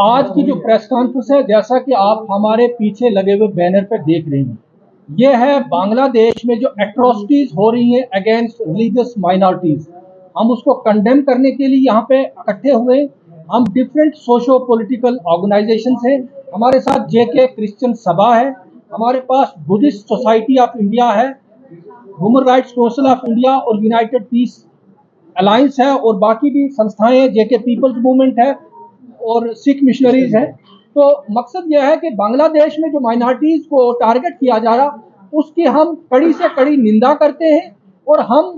आज की जो प्रेस कॉन्फ्रेंस है, जैसा कि आप हमारे पीछे लगे हुए बैनर पर देख रही हैं, ये है बांग्लादेश में जो एट्रोसिटीज हो रही हैं अगेंस्ट रिलीजियस माइनॉरिटीज। हम उसको कंडेम करने के लिए यहाँ पे इकट्ठे हुए। हम डिफरेंट सोशो पॉलिटिकल ऑर्गेनाइजेशन हैं। हमारे साथ जेके क्रिश्चियन सभा है, हमारे पास बुद्धिस्ट सोसाइटी ऑफ इंडिया है, human rights council of India और यूनाइटेड पीस अलायंस है, और बाकी भी संस्थाएं हैं, जेके पीपल्स मूवमेंट है और सिख मिशनरीज है। तो मकसद यह है कि बांग्लादेश में जो माइनॉरिटीज को टारगेट किया जा रहा, उसकी हम कड़ी से कड़ी निंदा करते हैं। और हम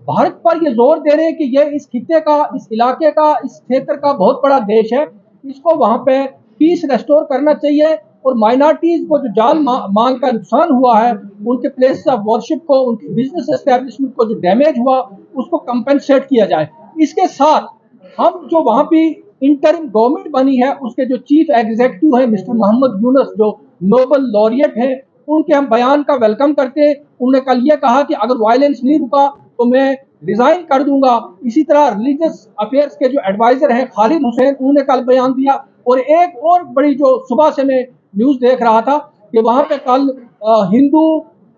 भारत पर ये जोर दे रहे हैं कि ये इस खित्ते का, इस इलाके का, इस क्षेत्र का बहुत बड़ा देश है, इसको वहां पे पीस रेस्टोर करना चाहिए। और माइनॉरिटीज को जो जाल मांग का नुकसान हुआ है, उनके प्लेस ऑफ वर्शिप को, उनके बिजनेस एस्टेब्लिशमेंट को जो डैमेज हुआ, उसको कंपेंसेट किया जाए। इसके साथ हम जो वहां पे इंटरिम गवर्नमेंट बनी है, उसके जो चीफ एग्जीक्यूटिव है मिस्टर मोहम्मद यूनुस, जो नोबल लॉरियट है, उनके हम बयान का वेलकम करते हैं। उन्होंने कल ये कहा कि अगर वायलेंस नहीं रुका तो मैं रिजाइन कर दूंगा। इसी तरह रिलीजियस अफेयर्स के जो एडवाइजर हैं खालिद हुसैन, उन्होंने कल बयान दिया। और एक और बड़ी जो सुबह से मैं न्यूज देख रहा था कि वहां पे कल हिंदू,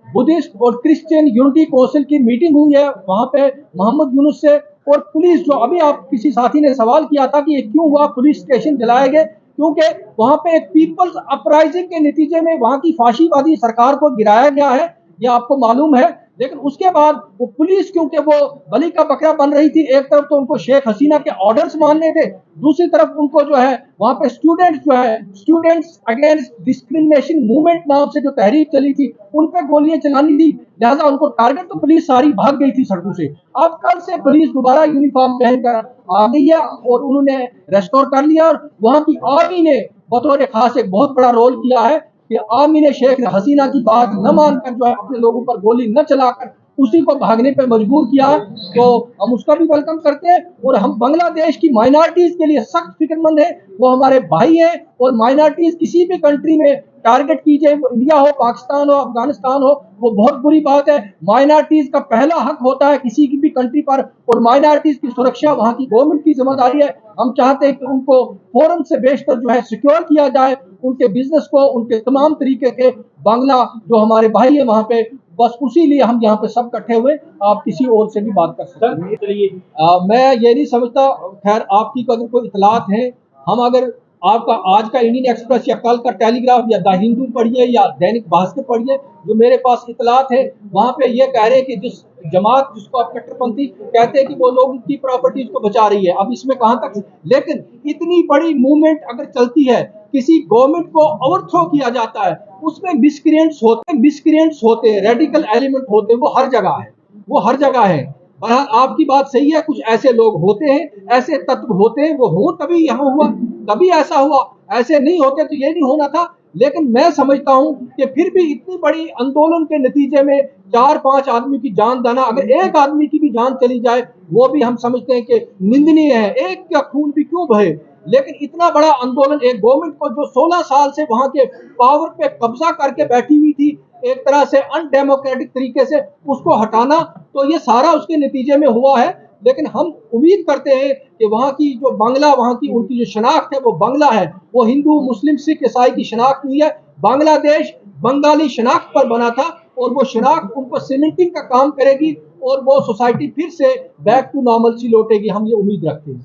बुद्धिस्ट और क्रिश्चियन यूनिटी काउंसिल की मीटिंग हुई है वहां पे मोहम्मद यूनुस से। और पुलिस, जो अभी आप किसी साथी ने सवाल किया था कि ये क्यों हुआ, पुलिस स्टेशन जलाए गए, क्योंकि वहां पे एक पीपल्स अपराइजिंग के नतीजे में वहां की फाशीवादी सरकार को गिराया गया है, ये आपको मालूम है। लेकिन उसके बाद वो पुलिस, क्योंकि वो बलि का बकरा बन रही थी, एक तरफ तो उनको शेख हसीना के ऑर्डर्स मानने थे, दूसरी तरफ उनको जो है वहां पे स्टूडेंट्स जो है, स्टूडेंट्स अगेंस्ट डिस्क्रिमिनेशन मूवमेंट नाम से जो तहरीक चली थी, उन पर गोलियां चलानी थी। लिहाजा उनको टारगेट, तो पुलिस सारी भाग गई थी सड़कों से। अब कल से पुलिस दोबारा यूनिफॉर्म पहनकर आ गई है और उन्होंने रेस्टोर कर लिया। और वहां की आर्मी ने बतौर खास एक बहुत बड़ा रोल किया है कि आर्मी ने शेख हसीना की बात न मानकर जो है अपने लोगों पर गोली न चलाकर उसी को भागने पर मजबूर किया। तो हम उसका भी वेलकम करते हैं। और हम बांग्लादेश की माइनॉरिटीज के लिए सख्त फिक्रमंद है। वो हमारे भाई हैं। और माइनॉरिटीज किसी भी कंट्री में टारगेट की जाए, वो इंडिया हो, पाकिस्तान हो, अफगानिस्तान हो, वो बहुत बुरी बात है। माइनॉरिटीज का पहला हक होता है किसी की भी कंट्री पर, और माइनॉरिटीज की सुरक्षा वहां की गवर्नमेंट की जिम्मेदारी है। हम चाहते हैं कि उनको फौरन से बेशतर जो है सिक्योर किया जाए, उनके बिजनेस को, उनके तमाम तरीके के। बांग्ला जो हमारे भाई है वहां पे, बस उसी लिए हम यहाँ पे सब इकट्ठे हुए। आप किसी और से भी बात कर सकते हैं। मैं ये नहीं समझता, खैर आपकी अगर कोई इतलात है, हम अगर आपका आज का इंडियन एक्सप्रेस या कल का टेलीग्राफ या द हिंदू पढ़िए या दैनिक भास्कर पढ़िए, जो मेरे पास इतलात है, वहां पे ये कह रहे हैं कि जिस जमात, जिसको आप कट्टरपंथी कहते हैं, कि वो लोगों की प्रॉपर्टीज को बचा रही है। अब इसमें कहां तक, लेकिन इतनी बड़ी मूवमेंट अगर चलती है, किसी गवर्नमेंट को ओवरथ्रो किया जाता है, उसमें मिसक्रिएंट्स होते हैं, रेडिकल एलिमेंट होते हैं, वो हर जगह है, वो हर जगह है। बहरहाल आपकी बात सही है, कुछ ऐसे लोग होते हैं, ऐसे तत्व होते हैं, वो हो तभी यहाँ हुआ, तभी ऐसा हुआ, ऐसे नहीं होते तो ये नहीं होना था। लेकिन मैं समझता हूं कि फिर भी इतनी बड़ी आंदोलन के नतीजे में 4-5 आदमी की जान जाना, अगर एक आदमी की भी जान चली जाए, वो भी हम समझते हैं कि निंदनीय है। एक का खून भी क्यों बहे, लेकिन इतना बड़ा आंदोलन एक गवर्नमेंट को जो 16 साल से वहां के पावर पे कब्जा करके बैठी हुई थी, एक तरह से अनडेमोक्रेटिक तरीके से, उसको हटाना, तो ये सारा उसके नतीजे में हुआ है। लेकिन हम उम्मीद करते हैं कि वहाँ की जो बांग्ला, वहाँ की उनकी जो शनाख्त है वो बांग्ला है, वो हिंदू, मुस्लिम, सिख, ईसाई की शनाख्त नहीं है। बांग्लादेश बंगाली शनाख्त पर बना था, और वो शनाख्त उनको सीमेंटिंग का काम करेगी, और वो सोसाइटी फिर से बैक टू नॉर्मल सी लौटेगी, हम ये उम्मीद रखते हैं।